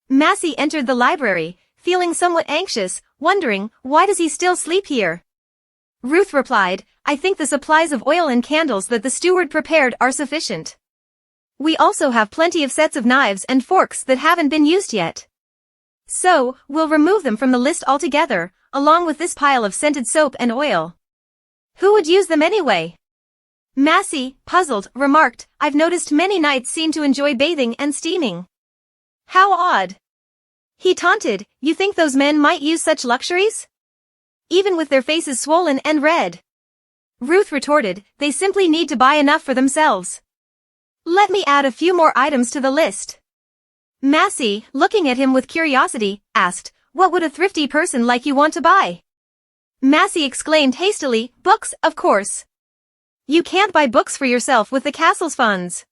Massey entered the library, feeling somewhat anxious, wondering, why does he still sleep here? Ruth replied, I think the supplies of oil and candles that the steward prepared are sufficient. We also have plenty of sets of knives and forks that haven't been used yet. So, we'll remove them from the list altogether, along with this pile of scented soap and oil. Who would use them anyway? Massey, puzzled, remarked, I've noticed many knights seem to enjoy bathing and steaming. How odd. He taunted, you think those men might use such luxuries? Even with their faces swollen and red. Ruth retorted, they simply need to buy enough for themselves. Let me add a few more items to the list. Massey, looking at him with curiosity, asked, what would a thrifty person like you want to buy? Massey exclaimed hastily, books, of course. You can't buy books for yourself with the castle's funds.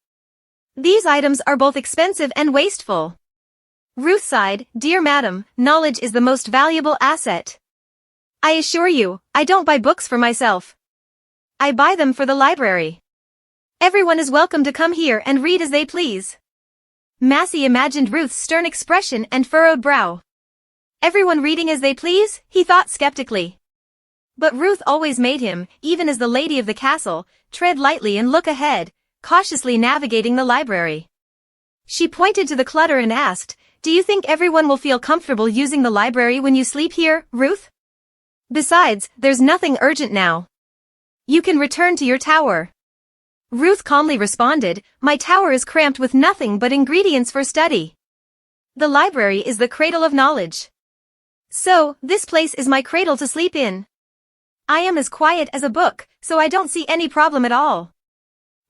These items are both expensive and wasteful. Ruth sighed, dear madam, knowledge is the most valuable asset. I assure you, I don't buy books for myself. I buy them for the library. Everyone is welcome to come here and read as they please. Massey imagined Ruth's stern expression and furrowed brow. Everyone reading as they please, he thought skeptically. But Ruth always made him, even as the lady of the castle, tread lightly and look ahead, cautiously navigating the library. She pointed to the clutter and asked, do you think everyone will feel comfortable using the library when you sleep here, Ruth? Besides, there's nothing urgent now. You can return to your tower. Ruth calmly responded, my tower is cramped with nothing but ingredients for study. The library is the cradle of knowledge. So, this place is my cradle to sleep in. I am as quiet as a book, so I don't see any problem at all.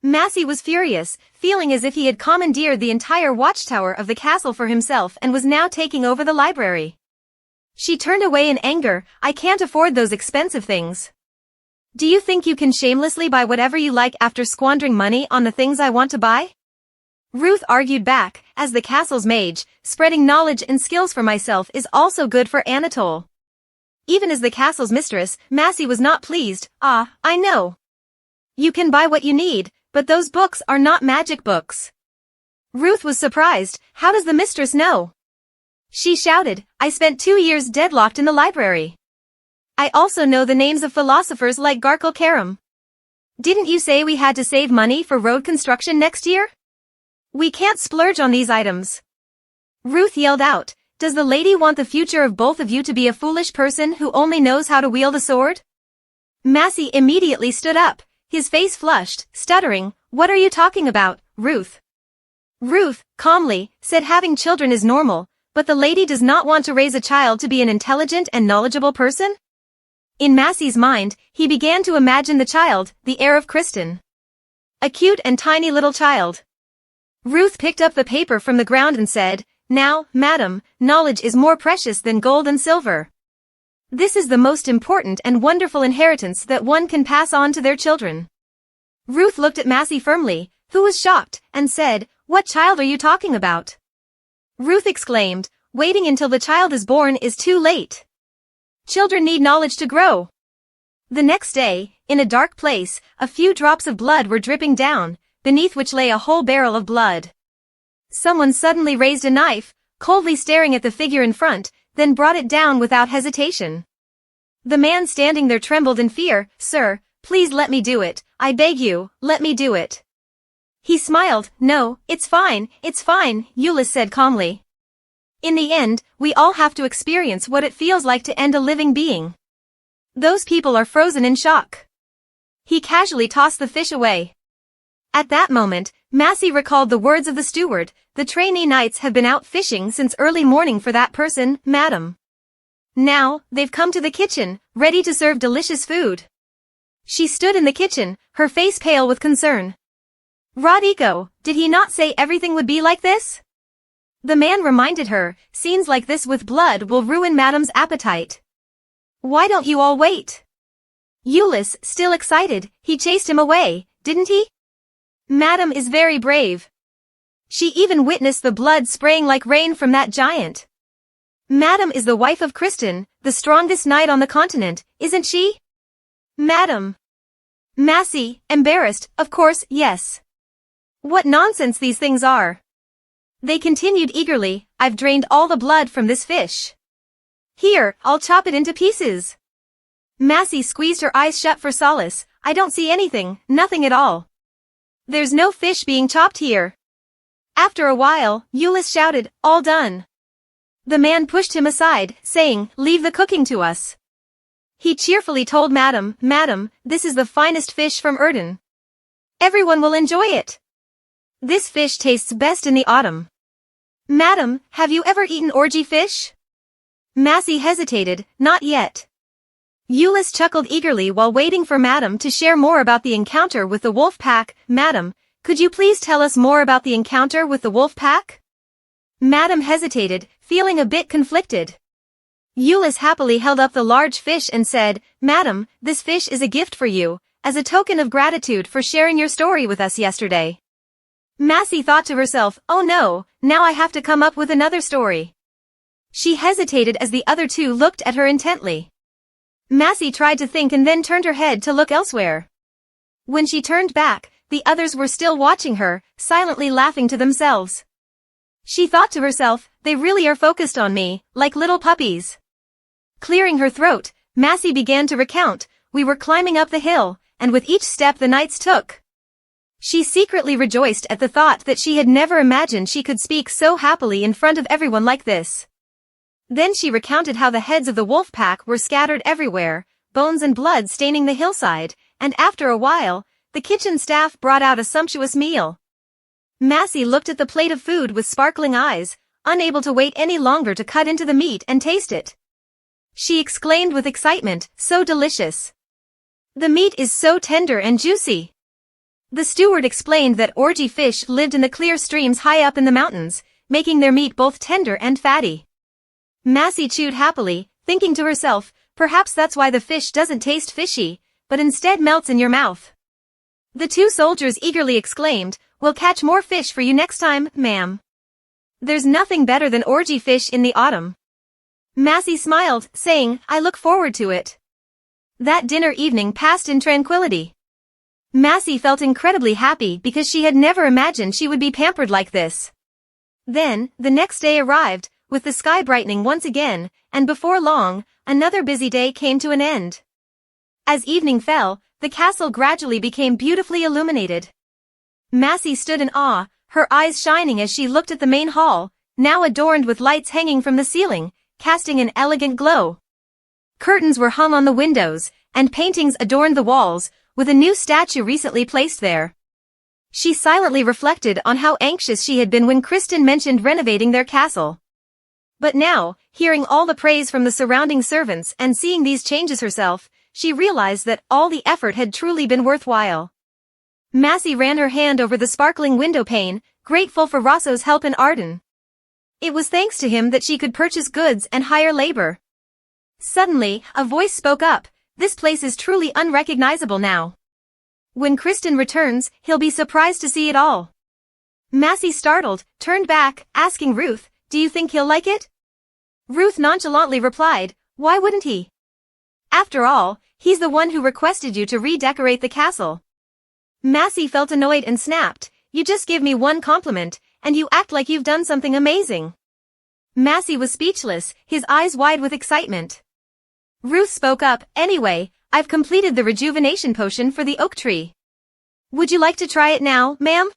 Massey was furious, feeling as if he had commandeered the entire watchtower of the castle for himself and was now taking over the library. She turned away in anger, I can't afford those expensive things. Do you think you can shamelessly buy whatever you like after squandering money on the things I want to buy? Ruth argued back, as the castle's mage, spreading knowledge and skills for myself is also good for Anatole. Even as the castle's mistress, Massey was not pleased, I know. You can buy what you need, but those books are not magic books. Ruth was surprised, how does the mistress know? She shouted, I spent 2 years deadlocked in the library. I also know the names of philosophers like Garkle Karam. Didn't you say we had to save money for road construction next year? We can't splurge on these items. Ruth yelled out, does the lady want the future of both of you to be a foolish person who only knows how to wield a sword? Massey immediately stood up, his face flushed, stuttering, what are you talking about, Ruth? Ruth, calmly, said having children is normal, but the lady does not want to raise a child to be an intelligent and knowledgeable person? In Massey's mind, he began to imagine the child, the heir of Kristen. A cute and tiny little child. Ruth picked up the paper from the ground and said, now, madam, knowledge is more precious than gold and silver. This is the most important and wonderful inheritance that one can pass on to their children. Ruth looked at Massey firmly, who was shocked, and said, what child are you talking about? Ruth exclaimed, waiting until the child is born is too late. Children need knowledge to grow. The next day, in a dark place, a few drops of blood were dripping down, beneath which lay a whole barrel of blood. Someone suddenly raised a knife, coldly staring at the figure in front, then brought it down without hesitation. The man standing there trembled in fear, sir, please let me do it, I beg you, let me do it. He smiled, no, it's fine, Euless said calmly. In the end, we all have to experience what it feels like to end a living being. Those people are frozen in shock. He casually tossed the fish away. At that moment, Massey recalled the words of the steward, the trainee knights have been out fishing since early morning for that person, madam. Now, they've come to the kitchen, ready to serve delicious food. She stood in the kitchen, her face pale with concern. Rodrigo, did he not say everything would be like this? The man reminded her, scenes like this with blood will ruin madam's appetite. Why don't you all wait? Euless, still excited, he chased him away, didn't he? Madam is very brave. She even witnessed the blood spraying like rain from that giant. Madam is the wife of Kristen, the strongest knight on the continent, isn't she? Madam. Massey, embarrassed, of course, yes. What nonsense these things are. They continued eagerly, I've drained all the blood from this fish. Here, I'll chop it into pieces. Massey squeezed her eyes shut for solace, I don't see anything, nothing at all. There's no fish being chopped here. After a while, Euless shouted, all done. The man pushed him aside, saying, leave the cooking to us. He cheerfully told Madam, this is the finest fish from Erden. Everyone will enjoy it. This fish tastes best in the autumn. Madam, have you ever eaten orgy fish? Massey hesitated, not yet. Euless chuckled eagerly while waiting for Madam to share more about the encounter with the wolf pack. Madam, could you please tell us more about the encounter with the wolf pack? Madam hesitated, feeling a bit conflicted. Euless happily held up the large fish and said, Madam, this fish is a gift for you, as a token of gratitude for sharing your story with us yesterday. Massey thought to herself, oh no, now I have to come up with another story. She hesitated as the other two looked at her intently. Massey tried to think and then turned her head to look elsewhere. When she turned back, the others were still watching her, silently laughing to themselves. She thought to herself, they really are focused on me, like little puppies. Clearing her throat, Massey began to recount, we were climbing up the hill, and with each step the knights took. She secretly rejoiced at the thought that she had never imagined she could speak so happily in front of everyone like this. Then she recounted how the heads of the wolf pack were scattered everywhere, bones and blood staining the hillside, and after a while, the kitchen staff brought out a sumptuous meal. Massey looked at the plate of food with sparkling eyes, unable to wait any longer to cut into the meat and taste it. She exclaimed with excitement, so delicious. The meat is so tender and juicy. The steward explained that orgy fish lived in the clear streams high up in the mountains, making their meat both tender and fatty. Massey chewed happily, thinking to herself, perhaps that's why the fish doesn't taste fishy, but instead melts in your mouth. The two soldiers eagerly exclaimed, we'll catch more fish for you next time, ma'am. There's nothing better than orgy fish in the autumn. Massey smiled, saying, I look forward to it. That dinner evening passed in tranquility. Massey felt incredibly happy because she had never imagined she would be pampered like this. Then, the next day arrived, with the sky brightening once again, and before long, another busy day came to an end. As evening fell, the castle gradually became beautifully illuminated. Massey stood in awe, her eyes shining as she looked at the main hall, now adorned with lights hanging from the ceiling, casting an elegant glow. Curtains were hung on the windows, and paintings adorned the walls, with a new statue recently placed there. She silently reflected on how anxious she had been when Kristen mentioned renovating their castle. But now, hearing all the praise from the surrounding servants and seeing these changes herself, she realized that all the effort had truly been worthwhile. Massey ran her hand over the sparkling window pane, grateful for Rosso's help in Arden. It was thanks to him that she could purchase goods and hire labor. Suddenly, a voice spoke up, this place is truly unrecognizable now. When Kristen returns, he'll be surprised to see it all. Massey, startled, turned back, asking Ruth, do you think he'll like it? Ruth nonchalantly replied, why wouldn't he? After all, he's the one who requested you to redecorate the castle. Massey felt annoyed and snapped, you just give me one compliment, and you act like you've done something amazing. Massey was speechless, his eyes wide with excitement. Ruth spoke up, anyway, I've completed the rejuvenation potion for the oak tree. Would you like to try it now, ma'am?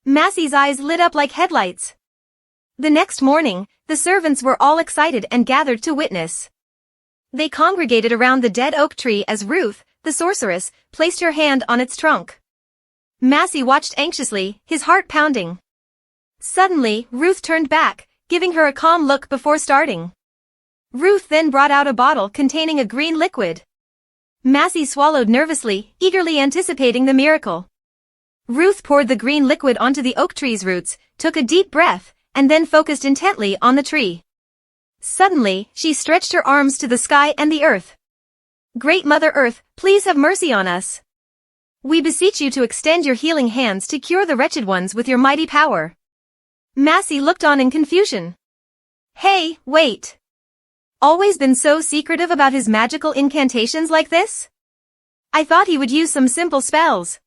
Massey's eyes lit up like headlights. The next morning, the servants were all excited and gathered to witness. They congregated around the dead oak tree as Ruth, the sorceress, placed her hand on its trunk. Massey watched anxiously, his heart pounding. Suddenly, Ruth turned back, giving her a calm look before starting. Ruth then brought out a bottle containing a green liquid. Massey swallowed nervously, eagerly anticipating the miracle. Ruth poured the green liquid onto the oak tree's roots, took a deep breath, and then focused intently on the tree. Suddenly, she stretched her arms to the sky and the earth. Great Mother Earth, please have mercy on us. We beseech you to extend your healing hands to cure the wretched ones with your mighty power. Massey looked on in confusion. Hey, wait. Always been so secretive about his magical incantations like this? I thought he would use some simple spells.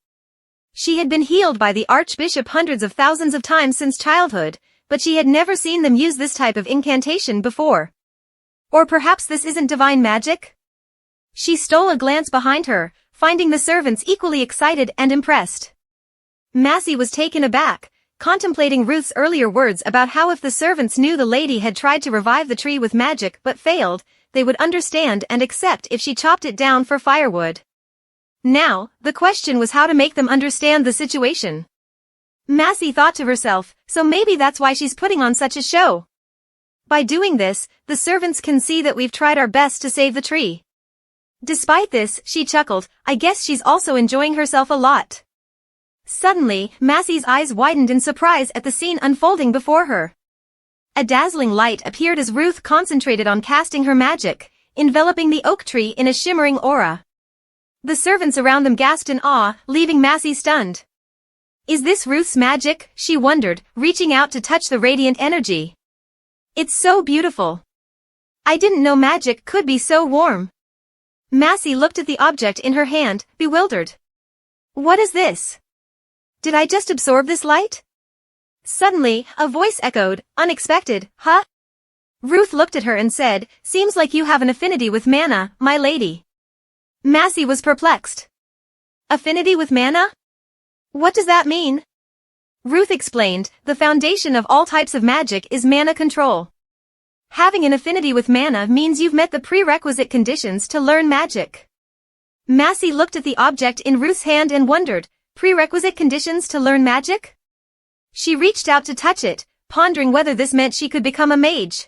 She had been healed by the Archbishop hundreds of thousands of times since childhood, but she had never seen them use this type of incantation before. Or perhaps this isn't divine magic? She stole a glance behind her, finding the servants equally excited and impressed. Massey was taken aback, contemplating Ruth's earlier words about how if the servants knew the lady had tried to revive the tree with magic but failed, they would understand and accept if she chopped it down for firewood. Now, the question was how to make them understand the situation. Massey thought to herself, so maybe that's why she's putting on such a show. By doing this, the servants can see that we've tried our best to save the tree. Despite this, she chuckled, I guess she's also enjoying herself a lot. Suddenly, Massey's eyes widened in surprise at the scene unfolding before her. A dazzling light appeared as Ruth concentrated on casting her magic, enveloping the oak tree in a shimmering aura. The servants around them gasped in awe, leaving Massey stunned. Is this Ruth's magic? She wondered, reaching out to touch the radiant energy. It's so beautiful. I didn't know magic could be so warm. Massey looked at the object in her hand, bewildered. What is this? Did I just absorb this light? Suddenly, a voice echoed, unexpected, huh? Ruth looked at her and said, seems like you have an affinity with manna, my lady. Massey was perplexed. Affinity with manna? What does that mean? Ruth explained, the foundation of all types of magic is mana control. Having an affinity with mana means you've met the prerequisite conditions to learn magic. Massey looked at the object in Ruth's hand and wondered, prerequisite conditions to learn magic? She reached out to touch it, pondering whether this meant she could become a mage.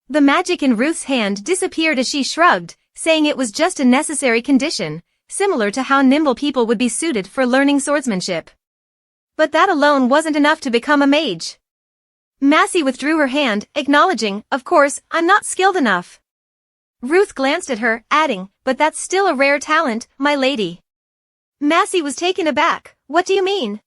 The magic in Ruth's hand disappeared as she shrugged, saying it was just a necessary condition, similar to how nimble people would be suited for learning swordsmanship. But that alone wasn't enough to become a mage. Massey withdrew her hand, acknowledging, of course, I'm not skilled enough. Ruth glanced at her, adding, but that's still a rare talent, my lady. Massey was taken aback. What do you mean?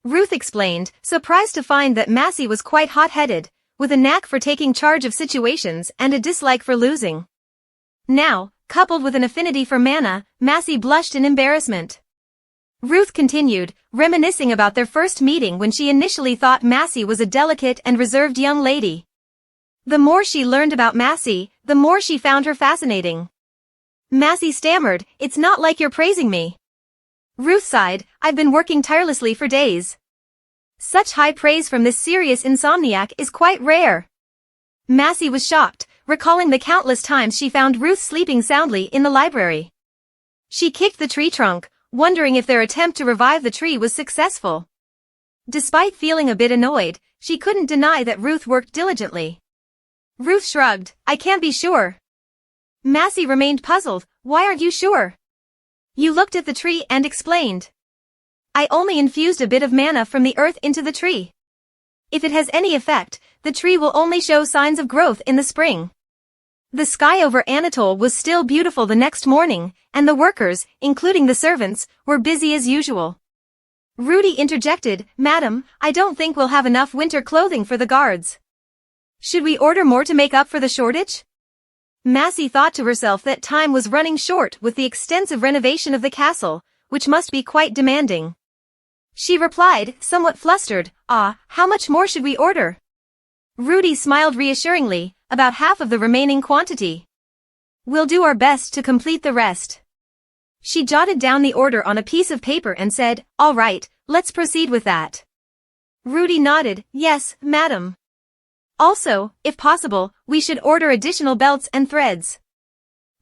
Ruth explained, surprised to find that Massey was quite hot-headed, with a knack for taking charge of situations and a dislike for losing. Now, coupled with an affinity for mana, Massey blushed in embarrassment. Ruth continued, reminiscing about their first meeting when she initially thought Massey was a delicate and reserved young lady. The more she learned about Massey, the more she found her fascinating. Massey stammered, it's not like you're praising me. Ruth sighed, I've been working tirelessly for days. Such high praise from this serious insomniac is quite rare. Massey was shocked, recalling the countless times she found Ruth sleeping soundly in the library. She kicked the tree trunk, wondering if their attempt to revive the tree was successful. Despite feeling a bit annoyed, she couldn't deny that Ruth worked diligently. Ruth shrugged, I can't be sure. Massey remained puzzled, why aren't you sure? You looked at the tree and explained. I only infused a bit of mana from the earth into the tree. If it has any effect, the tree will only show signs of growth in the spring. The sky over Anatole was still beautiful the next morning, and the workers, including the servants, were busy as usual. Rudy interjected, Madam, I don't think we'll have enough winter clothing for the guards. Should we order more to make up for the shortage? Massey thought to herself that time was running short with the extensive renovation of the castle, which must be quite demanding. She replied, somewhat flustered, how much more should we order? Rudy smiled reassuringly, about half of the remaining quantity. We'll do our best to complete the rest. She jotted down the order on a piece of paper and said, all right, let's proceed with that. Rudy nodded, yes, madam. Also, if possible, we should order additional belts and threads.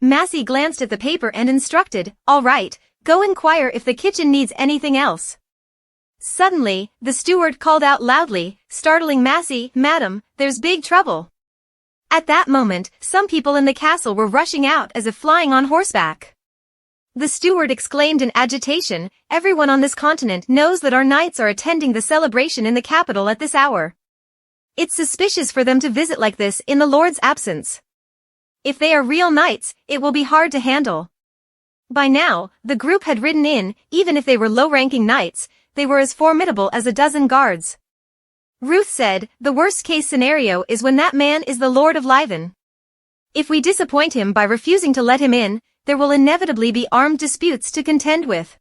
Massey glanced at the paper and instructed, all right, go inquire if the kitchen needs anything else. Suddenly, the steward called out loudly, startling Massey, Madam, there's big trouble. At that moment, some people in the castle were rushing out as if flying on horseback. The steward exclaimed in agitation, everyone on this continent knows that our knights are attending the celebration in the capital at this hour. It's suspicious for them to visit like this in the Lord's absence. If they are real knights, it will be hard to handle. By now, the group had ridden in, even if they were low-ranking knights, they were as formidable as a dozen guards. Ruth said, the worst-case scenario is when that man is the Lord of Leven. If we disappoint him by refusing to let him in, there will inevitably be armed disputes to contend with.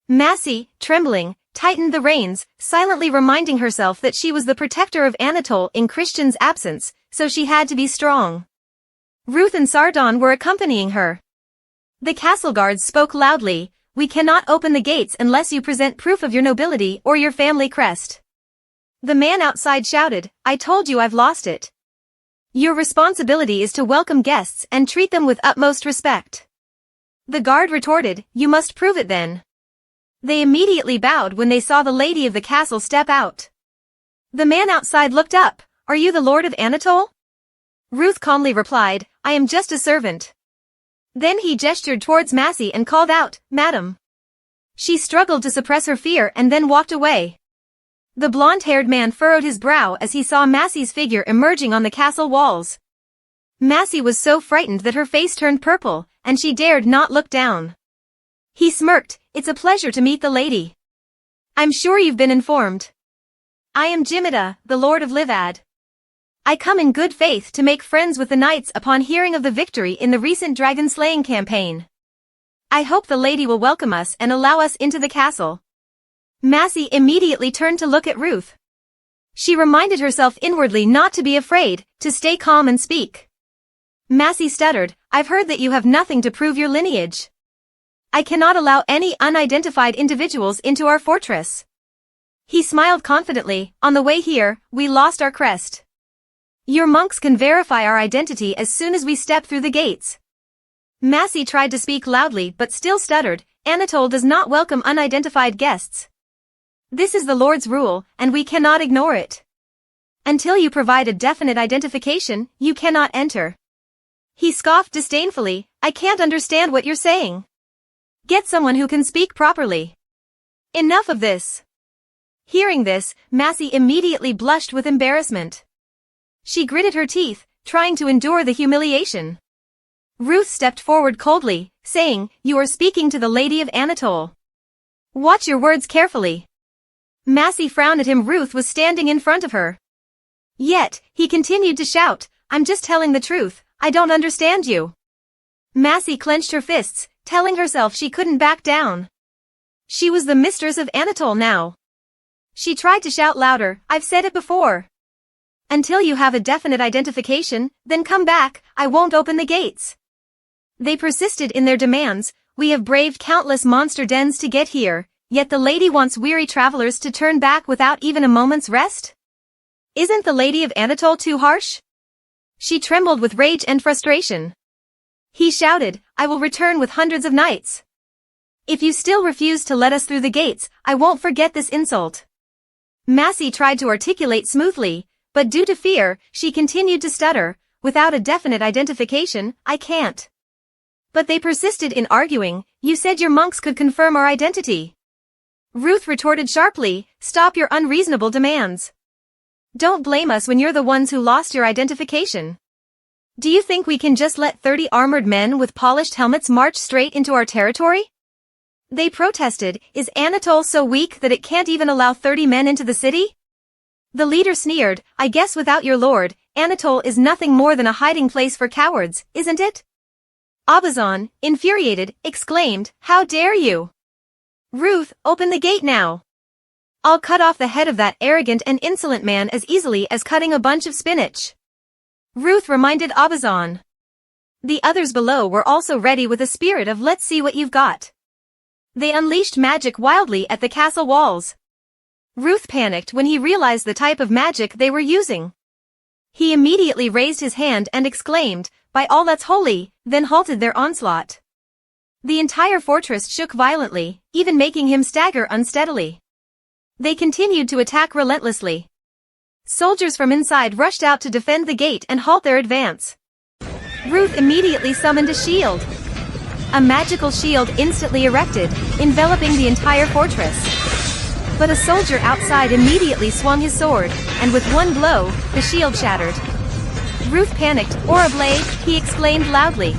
Massey, trembling, tightened the reins, silently reminding herself that she was the protector of Anatole in Christian's absence, so she had to be strong. Ruth and Sardon were accompanying her. The castle guards spoke loudly, "We cannot open the gates unless you present proof of your nobility or your family crest." The man outside shouted, "I told you I've lost it. Your responsibility is to welcome guests and treat them with utmost respect." The guard retorted, "You must prove it then." They immediately bowed when they saw the lady of the castle step out. The man outside looked up, "Are you the Lord of Anatole?" Ruth calmly replied, "I am just a servant." Then he gestured towards Massey and called out, "Madam." She struggled to suppress her fear and then walked away. The blonde-haired man furrowed his brow as he saw Massey's figure emerging on the castle walls. Massey was so frightened that her face turned purple, and she dared not look down. He smirked, "It's a pleasure to meet the lady. I'm sure you've been informed. I am Jimida, the Lord of Livad. I come in good faith to make friends with the knights upon hearing of the victory in the recent dragon-slaying campaign. I hope the lady will welcome us and allow us into the castle." Massey immediately turned to look at Ruth. She reminded herself inwardly not to be afraid, to stay calm and speak. Massey stuttered, "I've heard that you have nothing to prove your lineage. I cannot allow any unidentified individuals into our fortress." He smiled confidently, "On the way here, we lost our crest. Your monks can verify our identity as soon as we step through the gates." Massey tried to speak loudly but still stuttered, "Anatole does not welcome unidentified guests. This is the Lord's rule, and we cannot ignore it. Until you provide a definite identification, you cannot enter." He scoffed disdainfully, "I can't understand what you're saying. Get someone who can speak properly. Enough of this." Hearing this, Massey immediately blushed with embarrassment. She gritted her teeth, trying to endure the humiliation. Ruth stepped forward coldly, saying, "You are speaking to the Lady of Anatole. Watch your words carefully." Massey frowned at him. Ruth was standing in front of her. Yet, he continued to shout, "I'm just telling the truth, I don't understand you." Massey clenched her fists, telling herself she couldn't back down. She was the mistress of Anatole now. She tried to shout louder, "I've said it before. Until you have a definite identification, then come back, I won't open the gates." They persisted in their demands, "We have braved countless monster dens to get here, yet the lady wants weary travelers to turn back without even a moment's rest? Isn't the Lady of Anatole too harsh?" She trembled with rage and frustration. He shouted, "I will return with hundreds of knights. If you still refuse to let us through the gates, I won't forget this insult." Massey tried to articulate smoothly, but due to fear, she continued to stutter, "Without a definite identification, I can't." But they persisted in arguing, "You said your monks could confirm our identity." Ruth retorted sharply, "Stop your unreasonable demands. Don't blame us when you're the ones who lost your identification. Do you think we can just let 30 armored men with polished helmets march straight into our territory?" They protested, "Is Anatole so weak that it can't even allow 30 men into the city?" The leader sneered, "I guess without your lord, Anatole is nothing more than a hiding place for cowards, isn't it?" Abazan, infuriated, exclaimed, "How dare you? Ruth, open the gate now. I'll cut off the head of that arrogant and insolent man as easily as cutting a bunch of spinach." Ruth reminded Abazan. The others below were also ready with a spirit of "Let's see what you've got." They unleashed magic wildly at the castle walls. Ruth panicked when he realized the type of magic they were using. He immediately raised his hand and exclaimed, "By all that's holy," then halted their onslaught. The entire fortress shook violently, even making him stagger unsteadily. They continued to attack relentlessly. Soldiers from inside rushed out to defend the gate and halt their advance. Ruth immediately summoned a shield. A magical shield instantly erected, enveloping the entire fortress. But a soldier outside immediately swung his sword, and with one blow, the shield shattered. Ruth panicked. "Aura Blade," he exclaimed loudly.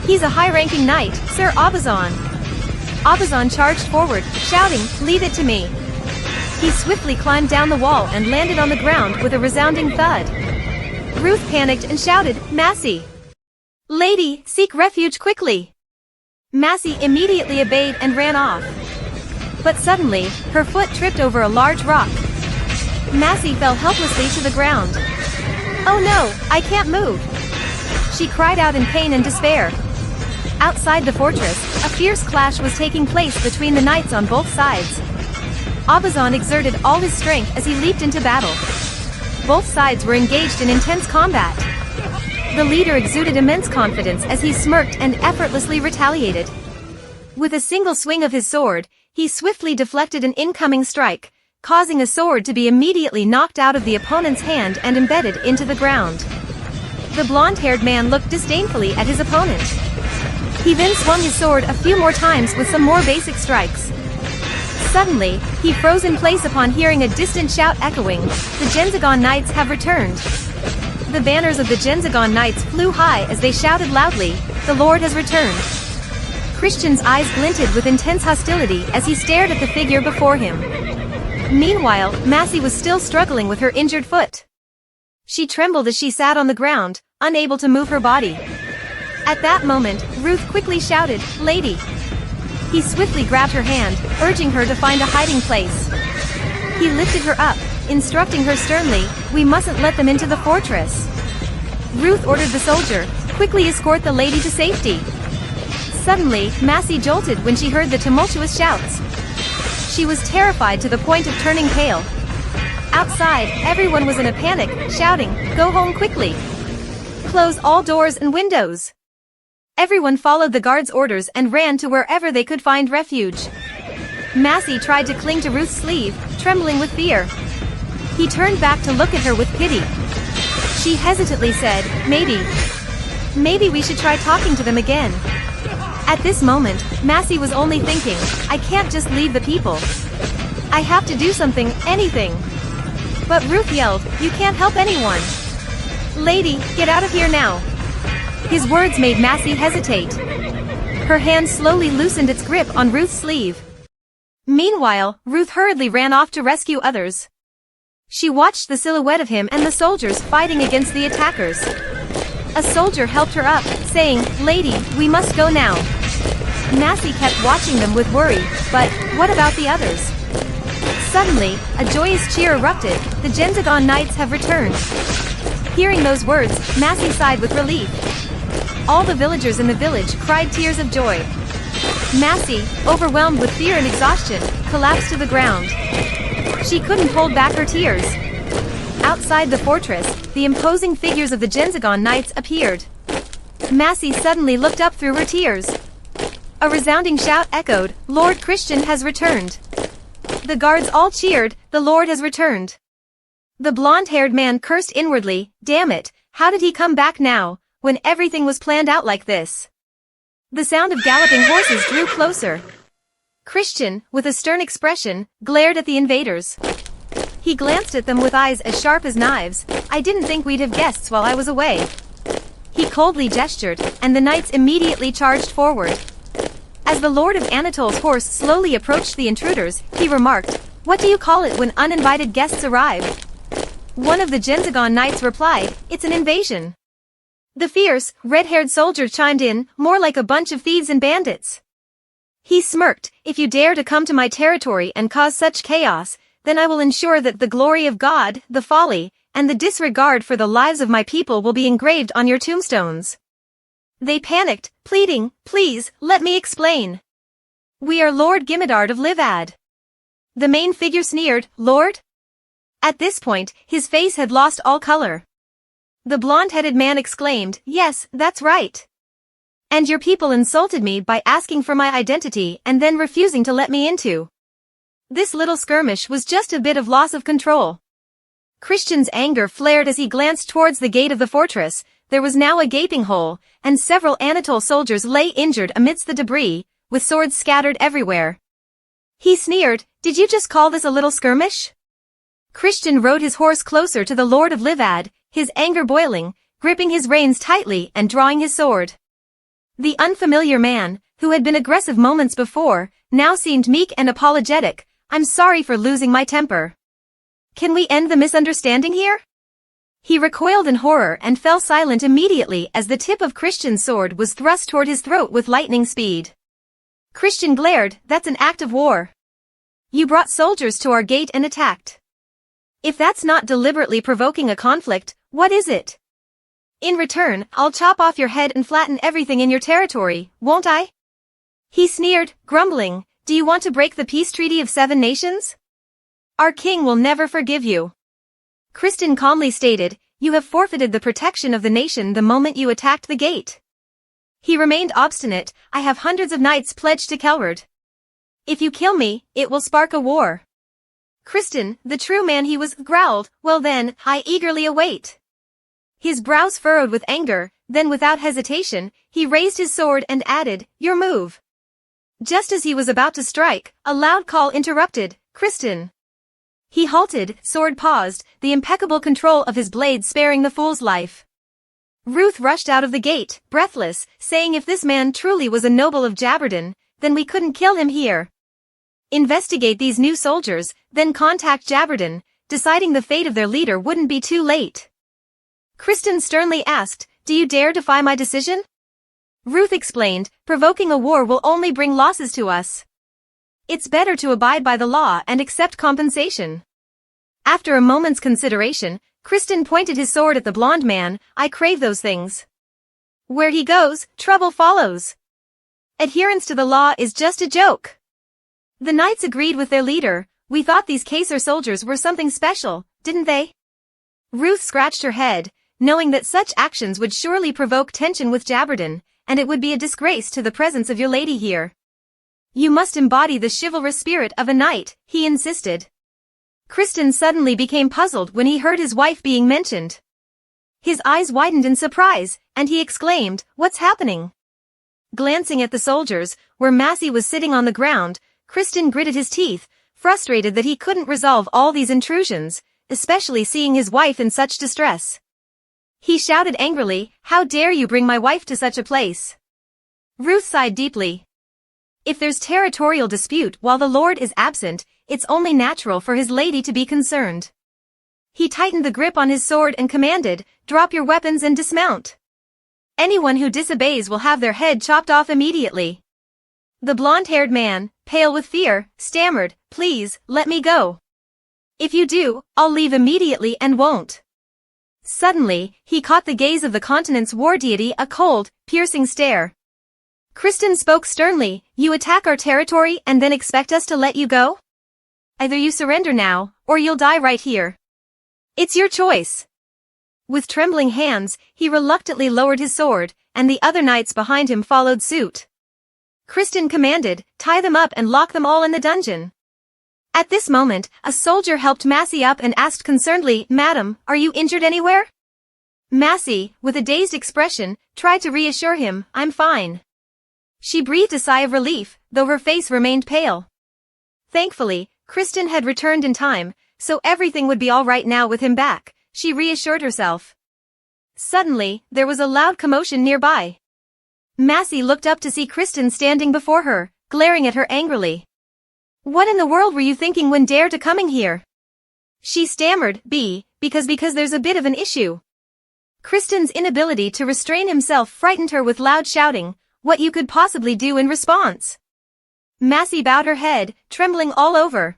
"He's a high-ranking knight, Sir Abazan." Abazan charged forward, shouting, "Leave it to me." He swiftly climbed down the wall and landed on the ground with a resounding thud. Ruth panicked and shouted, "Massey! Lady, seek refuge quickly!" Massey immediately obeyed and ran off. But suddenly, her foot tripped over a large rock. Massey fell helplessly to the ground. "Oh no, I can't move!" she cried out in pain and despair. Outside the fortress, a fierce clash was taking place between the knights on both sides. Abazan exerted all his strength as he leaped into battle. Both sides were engaged in intense combat. The leader exuded immense confidence as he smirked and effortlessly retaliated. With a single swing of his sword, he swiftly deflected an incoming strike, causing a sword to be immediately knocked out of the opponent's hand and embedded into the ground. The blonde-haired man looked disdainfully at his opponent. He then swung his sword a few more times with some more basic strikes. Suddenly, he froze in place upon hearing a distant shout echoing, "The Genzagon Knights have returned." The banners of the Genzagon Knights flew high as they shouted loudly, "The Lord has returned." Christian's eyes glinted with intense hostility as he stared at the figure before him. Meanwhile, Massey was still struggling with her injured foot. She trembled as she sat on the ground, unable to move her body. At that moment, Ruth quickly shouted, "Lady!" He swiftly grabbed her hand, urging her to find a hiding place. He lifted her up, instructing her sternly, "We mustn't let them into the fortress." Ruth ordered the soldier, "Quickly escort the lady to safety." Suddenly, Massey jolted when she heard the tumultuous shouts. She was terrified to the point of turning pale. Outside, everyone was in a panic, shouting, "Go home quickly! Close all doors and windows!" Everyone followed the guard's orders and ran to wherever they could find refuge. Massey tried to cling to Ruth's sleeve, trembling with fear. He turned back to look at her with pity. She hesitantly said, Maybe we should try talking to them again." At this moment, Massey was only thinking, "I can't just leave the people. I have to do something, anything." But Ruth yelled, "You can't help anyone. Lady, get out of here now." His words made Massey hesitate. Her hand slowly loosened its grip on Ruth's sleeve. Meanwhile, Ruth hurriedly ran off to rescue others. She watched the silhouette of him and the soldiers fighting against the attackers. A soldier helped her up, saying, "Lady, we must go now." Massey kept watching them with worry, but what about the others? Suddenly, a joyous cheer erupted, "The Genzagon Knights have returned." Hearing those words, Massey sighed with relief. All the villagers in the village cried tears of joy. Massey, overwhelmed with fear and exhaustion, collapsed to the ground. She couldn't hold back her tears. Outside the fortress, the imposing figures of the Genzagon Knights appeared. Massey suddenly looked up through her tears. A resounding shout echoed, "Lord Christian has returned." The guards all cheered, "The Lord has returned." The blonde-haired man cursed inwardly, "Damn it, how did he come back now, when everything was planned out like this?" The sound of galloping horses drew closer. Christian, with a stern expression, glared at the invaders. He glanced at them with eyes as sharp as knives. "I didn't think we'd have guests while I was away." He coldly gestured, and the knights immediately charged forward. As the Lord of Anatol's horse slowly approached the intruders, he remarked, "What do you call it when uninvited guests arrive?" One of the Genzagon Knights replied, "It's an invasion." The fierce, red-haired soldier chimed in, "More like a bunch of thieves and bandits." He smirked, "If you dare to come to my territory and cause such chaos, then I will ensure that the glory of God, the folly, and the disregard for the lives of my people will be engraved on your tombstones." They panicked, pleading, "Please, let me explain. We are Lord Gimidard of Livad." The main figure sneered, "Lord?" At this point, his face had lost all color. The blonde-headed man exclaimed, "Yes, that's right. And your people insulted me by asking for my identity and then refusing to let me into." This little skirmish was just a bit of loss of control. Christian's anger flared as he glanced towards the gate of the fortress. There was now a gaping hole, and several Anatol soldiers lay injured amidst the debris, with swords scattered everywhere. He sneered, "Did you just call this a little skirmish?" Christian rode his horse closer to the Lord of Livad, his anger boiling, gripping his reins tightly and drawing his sword. The unfamiliar man, who had been aggressive moments before, now seemed meek and apologetic. "I'm sorry for losing my temper. Can we end the misunderstanding here?" He recoiled in horror and fell silent immediately as the tip of Christian's sword was thrust toward his throat with lightning speed. Christian glared, "That's an act of war. You brought soldiers to our gate and attacked. If that's not deliberately provoking a conflict, what is it? In return, I'll chop off your head and flatten everything in your territory, won't I? He sneered, grumbling, do you want to break the peace treaty of 7 nations? Our king will never forgive you. Kristen calmly stated, you have forfeited the protection of the nation the moment you attacked the gate. He remained obstinate, I have hundreds of knights pledged to Kelward. If you kill me, it will spark a war. Kristen, the true man he was, growled, well then, I eagerly await. His brows furrowed with anger, then without hesitation, he raised his sword and added, your move. Just as he was about to strike, a loud call interrupted, Kristen. He halted, sword paused, the impeccable control of his blade sparing the fool's life. Ruth rushed out of the gate, breathless, saying if this man truly was a noble of Jabberden, then we couldn't kill him here. Investigate these new soldiers, then contact Jabberden, deciding the fate of their leader wouldn't be too late. Kristen sternly asked, do you dare defy my decision? Ruth explained, provoking a war will only bring losses to us. It's better to abide by the law and accept compensation. After a moment's consideration, Kristen pointed his sword at the blonde man, I crave those things. Where he goes, trouble follows. Adherence to the law is just a joke. The knights agreed with their leader, we thought these Kaisar soldiers were something special, didn't they? Ruth scratched her head, knowing that such actions would surely provoke tension with Jabberden, and it would be a disgrace to the presence of your lady here. You must embody the chivalrous spirit of a knight, he insisted. Kristen suddenly became puzzled when he heard his wife being mentioned. His eyes widened in surprise, and he exclaimed, what's happening? Glancing at the soldiers, where Massey was sitting on the ground, Kristen gritted his teeth, frustrated that he couldn't resolve all these intrusions, especially seeing his wife in such distress. He shouted angrily, how dare you bring my wife to such a place? Ruth sighed deeply. If there's territorial dispute while the Lord is absent, it's only natural for his lady to be concerned. He tightened the grip on his sword and commanded, drop your weapons and dismount. Anyone who disobeys will have their head chopped off immediately. The blonde-haired man, pale with fear, stammered, please, let me go. If you do, I'll leave immediately and won't. Suddenly, he caught the gaze of the continent's war deity, a cold, piercing stare. Kristen spoke sternly, you attack our territory and then expect us to let you go? Either you surrender now, or you'll die right here. It's your choice. With trembling hands, he reluctantly lowered his sword, and the other knights behind him followed suit. Kristen commanded, tie them up and lock them all in the dungeon. At this moment, a soldier helped Massey up and asked concernedly, Madam, are you injured anywhere? Massey, with a dazed expression, tried to reassure him, I'm fine. She breathed a sigh of relief, though her face remained pale. Thankfully, Kristen had returned in time, so everything would be all right now with him back, she reassured herself. Suddenly, there was a loud commotion nearby. Massey looked up to see Kristen standing before her, glaring at her angrily. What in the world were you thinking when dared to coming here? She stammered, because there's a bit of an issue. Kristen's inability to restrain himself frightened her with loud shouting, what you could possibly do in response. Massey bowed her head, trembling all over.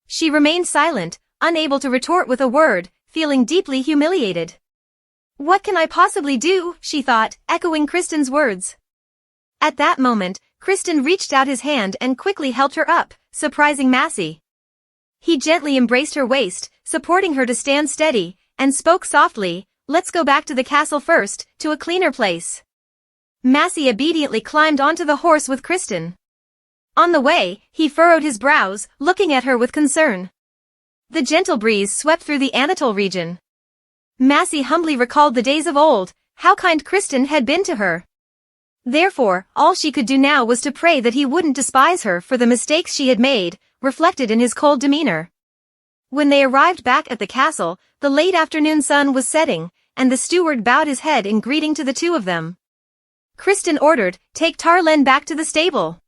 She remained silent, unable to retort with a word, feeling deeply humiliated. What can I possibly do, she thought, echoing Kristen's words. At that moment, Kristen reached out his hand and quickly helped her up, surprising Massey. He gently embraced her waist, supporting her to stand steady, and spoke softly, let's go back to the castle first, to a cleaner place. Massey obediently climbed onto the horse with Kristen. On the way, he furrowed his brows, looking at her with concern. The gentle breeze swept through the Anatole region. Massey humbly recalled the days of old, how kind Kristen had been to her. Therefore, all she could do now was to pray that he wouldn't despise her for the mistakes she had made, reflected in his cold demeanor. When they arrived back at the castle, the late afternoon sun was setting, and the steward bowed his head in greeting to the two of them. Kristen ordered, take Tarlen back to the stable.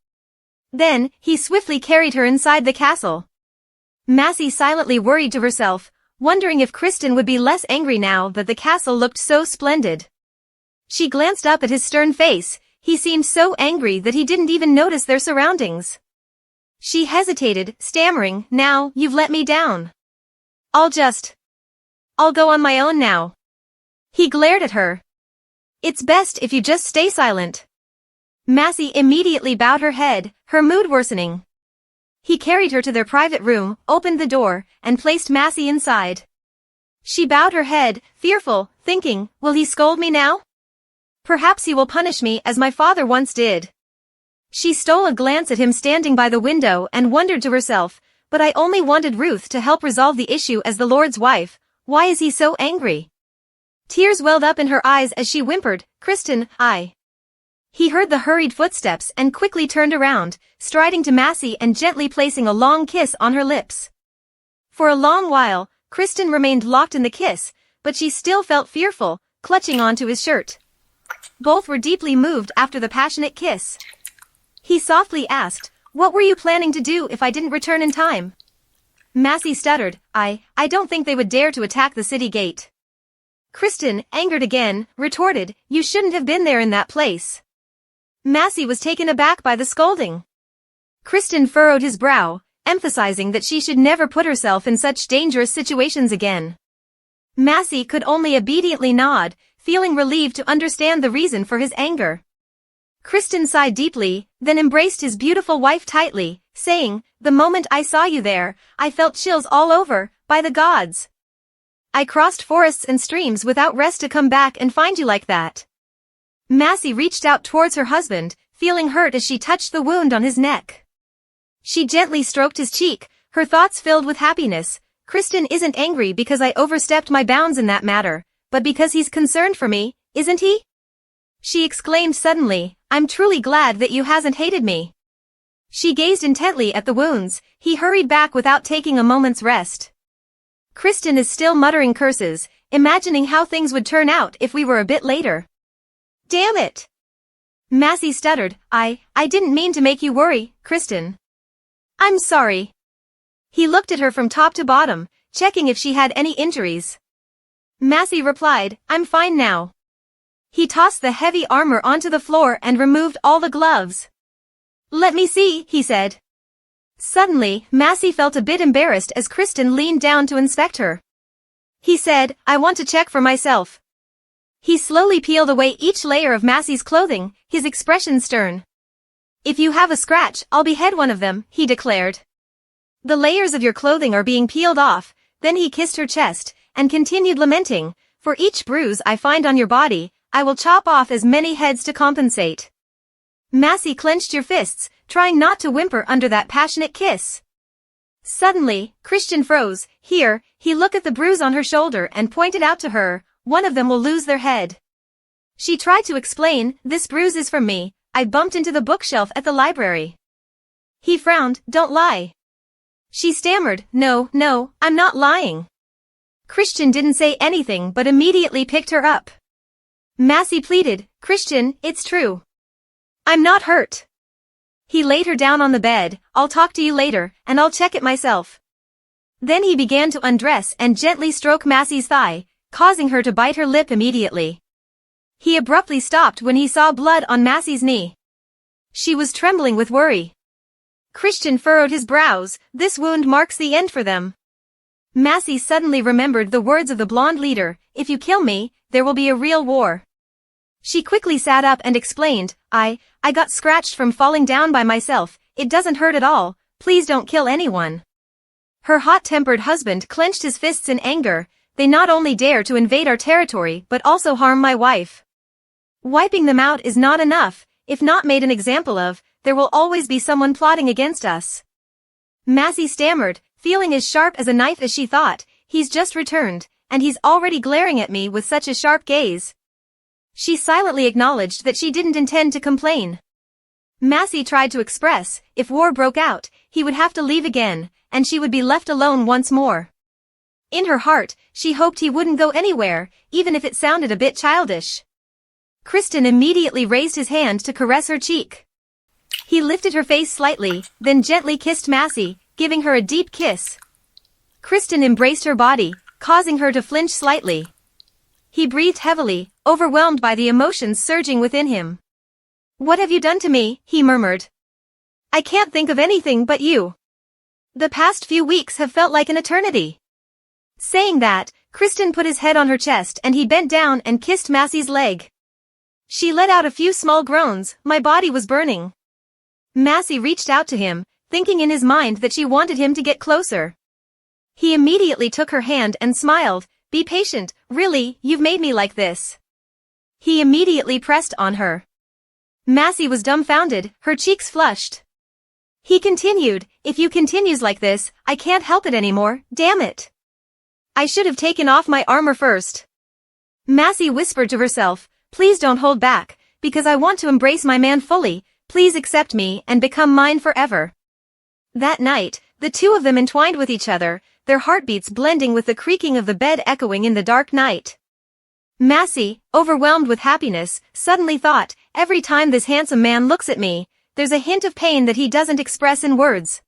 Then, he swiftly carried her inside the castle. Massey silently worried to herself, wondering if Kristen would be less angry now that the castle looked so splendid. She glanced up at his stern face, he seemed so angry that he didn't even notice their surroundings. She hesitated, stammering, "Now, you've let me down. I'll go on my own now." He glared at her. "It's best if you just stay silent." Massey immediately bowed her head, her mood worsening. He carried her to their private room, opened the door, and placed Massey inside. She bowed her head, fearful, thinking, "Will he scold me now? Perhaps he will punish me as my father once did." She stole a glance at him standing by the window and wondered to herself, "But I only wanted Ruth to help resolve the issue as the Lord's wife. Why is he so angry?" Tears welled up in her eyes as she whimpered, "Kristen, I..." He heard the hurried footsteps and quickly turned around, striding to Massey and gently placing a long kiss on her lips. For a long while, Kristen remained locked in the kiss, but she still felt fearful, clutching onto his shirt. Both were deeply moved after the passionate kiss. He softly asked, "What were you planning to do if I didn't return in time?" Massey stuttered, I don't think they would dare to attack the city gate." Kristen, angered again, retorted, "You shouldn't have been there in that place." Massey was taken aback by the scolding. Kristen furrowed his brow, emphasizing that she should never put herself in such dangerous situations again. Massey could only obediently nod, feeling relieved to understand the reason for his anger. Kristen sighed deeply, then embraced his beautiful wife tightly, saying, "The moment I saw you there, I felt chills all over, by the gods. I crossed forests and streams without rest to come back and find you like that." Massey reached out towards her husband, feeling hurt as she touched the wound on his neck. She gently stroked his cheek, her thoughts filled with happiness. "Kristen isn't angry because I overstepped my bounds in that matter, but because he's concerned for me, isn't he?" She exclaimed suddenly, "I'm truly glad that you hasn't hated me." She gazed intently at the wounds. He hurried back without taking a moment's rest. "Kristen is still muttering curses, imagining how things would turn out if we were a bit later." "Damn it!" Massey stuttered, I didn't mean to make you worry, Kristen. I'm sorry." He looked at her from top to bottom, checking if she had any injuries. Massey replied, "I'm fine now." He tossed the heavy armor onto the floor and removed all the gloves. "Let me see," he said. Suddenly, Massey felt a bit embarrassed as Kristen leaned down to inspect her. He said, "I want to check for myself." He slowly peeled away each layer of Massey's clothing, his expression stern. "If you have a scratch, I'll behead one of them," he declared. "The layers of your clothing are being peeled off." Then he kissed her chest, and continued lamenting, "For each bruise I find on your body, I will chop off as many heads to compensate." Massey clenched her fists, trying not to whimper under that passionate kiss. Suddenly, Christian froze. "Here," he looked at the bruise on her shoulder and pointed out to her, "One of them will lose their head." She tried to explain, "This bruise is from me. I bumped into the bookshelf at the library." He frowned, "Don't lie." She stammered, No, I'm not lying." Christian didn't say anything but immediately picked her up. Massey pleaded, "Christian, it's true. I'm not hurt." He laid her down on the bed. "I'll talk to you later, and I'll check it myself." Then he began to undress and gently stroke Massey's thigh, causing her to bite her lip immediately. He abruptly stopped when he saw blood on Massey's knee. She was trembling with worry. Christian furrowed his brows. "This wound marks the end for them." Massey suddenly remembered the words of the blonde leader, "If you kill me, there will be a real war." She quickly sat up and explained, I got scratched from falling down by myself. It doesn't hurt at all. Please don't kill anyone." Her hot-tempered husband clenched his fists in anger. "They not only dare to invade our territory but also harm my wife. Wiping them out is not enough. If not made an example of, there will always be someone plotting against us." Massey stammered, feeling as sharp as a knife as she thought, "He's just returned, and he's already glaring at me with such a sharp gaze." She silently acknowledged that she didn't intend to complain. Massey tried to express, if war broke out, he would have to leave again, and she would be left alone once more. In her heart, she hoped he wouldn't go anywhere, even if it sounded a bit childish. Kristen immediately raised his hand to caress her cheek. He lifted her face slightly, then gently kissed Massey, giving her a deep kiss. Kristen embraced her body, causing her to flinch slightly. He breathed heavily, overwhelmed by the emotions surging within him. "What have you done to me?" he murmured. I can't think of anything but you. The past few weeks have felt like an eternity. Saying that, Kristen put his head on her chest and he bent down and kissed Massey's leg. She let out a few small groans. My body was burning. Massey reached out to him, thinking in his mind that she wanted him to get closer. He immediately took her hand and smiled. Be patient, really, you've made me like this. He immediately pressed on her. Massey was dumbfounded, her cheeks flushed. He continued, if you continues like this, I can't help it anymore, damn it. I should have taken off my armor first. Massey whispered to herself, please don't hold back, because I want to embrace my man fully, please accept me and become mine forever. That night, the two of them entwined with each other, their heartbeats blending with the creaking of the bed echoing in the dark night. Massey, overwhelmed with happiness, suddenly thought, every time this handsome man looks at me, there's a hint of pain that he doesn't express in words.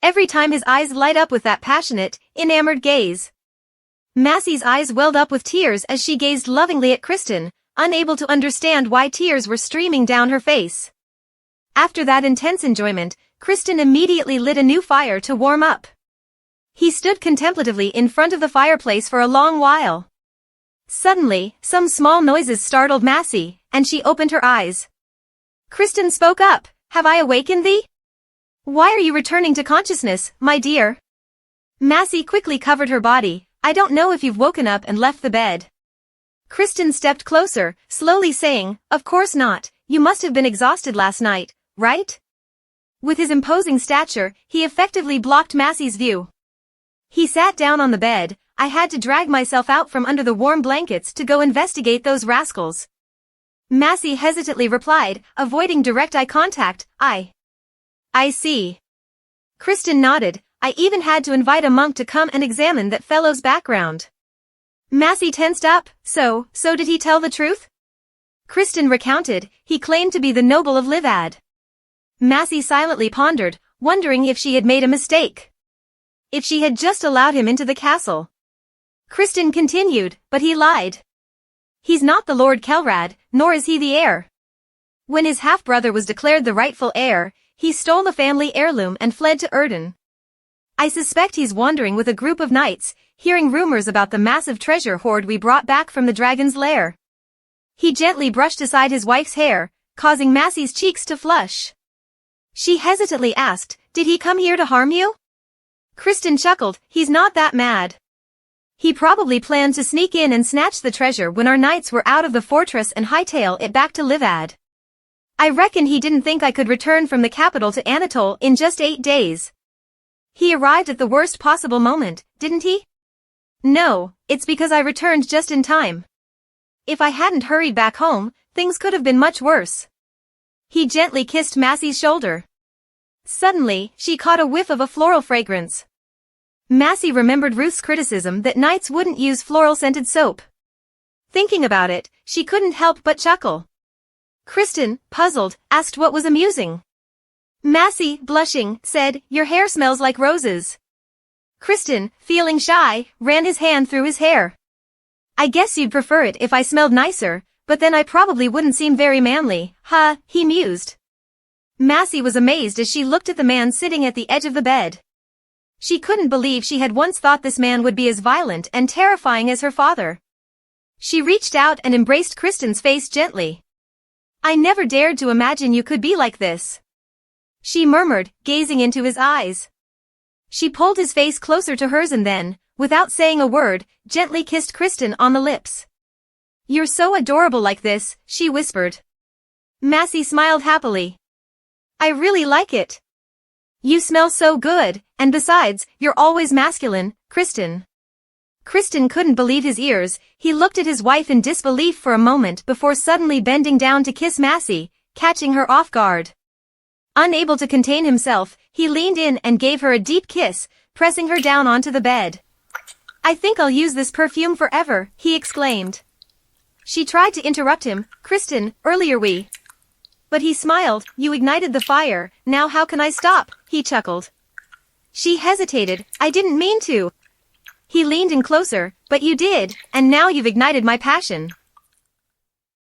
Every time his eyes light up with that passionate, enamored gaze. Massey's eyes welled up with tears as she gazed lovingly at Kristen, unable to understand why tears were streaming down her face. After that intense enjoyment, Kristen immediately lit a new fire to warm up. He stood contemplatively in front of the fireplace for a long while. Suddenly, some small noises startled Massey, and she opened her eyes. Kristen spoke up, have I awakened thee? Why are you returning to consciousness, my dear? Massey quickly covered her body, I don't know if you've woken up and left the bed. Kristen stepped closer, slowly saying, of course not, you must have been exhausted last night, right? With his imposing stature, he effectively blocked Massey's view. He sat down on the bed, I had to drag myself out from under the warm blankets to go investigate those rascals. Massey hesitantly replied, avoiding direct eye contact, I see. Kristen nodded, I even had to invite a monk to come and examine that fellow's background. Massey tensed up, so did he tell the truth? Kristen recounted, he claimed to be the noble of Livad. Massey silently pondered, wondering if she had made a mistake. If she had just allowed him into the castle. Kristen continued, but he lied. He's not the Lord Kelrad, nor is he the heir. When his half-brother was declared the rightful heir, he stole the family heirloom and fled to Erden. I suspect he's wandering with a group of knights, hearing rumors about the massive treasure hoard we brought back from the dragon's lair. He gently brushed aside his wife's hair, causing Massey's cheeks to flush. She hesitantly asked, did he come here to harm you? Kristen chuckled, he's not that mad. He probably planned to sneak in and snatch the treasure when our knights were out of the fortress and hightail it back to Livad. I reckon he didn't think I could return from the capital to Anatole in just 8 days. He arrived at the worst possible moment, didn't he? No, it's because I returned just in time. If I hadn't hurried back home, things could have been much worse. He gently kissed Massey's shoulder. Suddenly, she caught a whiff of a floral fragrance. Massey remembered Ruth's criticism that knights wouldn't use floral-scented soap. Thinking about it, she couldn't help but chuckle. Kristen, puzzled, asked what was amusing. Massey, blushing, said, your hair smells like roses. Kristen, feeling shy, ran his hand through his hair. I guess you'd prefer it if I smelled nicer, but then I probably wouldn't seem very manly, he mused. Massey was amazed as she looked at the man sitting at the edge of the bed. She couldn't believe she had once thought this man would be as violent and terrifying as her father. She reached out and embraced Kristen's face gently. I never dared to imagine you could be like this. She murmured, gazing into his eyes. She pulled his face closer to hers and then, without saying a word, gently kissed Kristen on the lips. You're so adorable like this, she whispered. Massey smiled happily. I really like it. You smell so good, and besides, you're always masculine, Kristen. Kristen couldn't believe his ears. He looked at his wife in disbelief for a moment before suddenly bending down to kiss Massey, catching her off guard. Unable to contain himself, he leaned in and gave her a deep kiss, pressing her down onto the bed. I think I'll use this perfume forever, he exclaimed. She tried to interrupt him, Kristen, earlier But he smiled, you ignited the fire, now how can I stop, he chuckled. She hesitated, I didn't mean to. He leaned in closer, but you did, and now you've ignited my passion.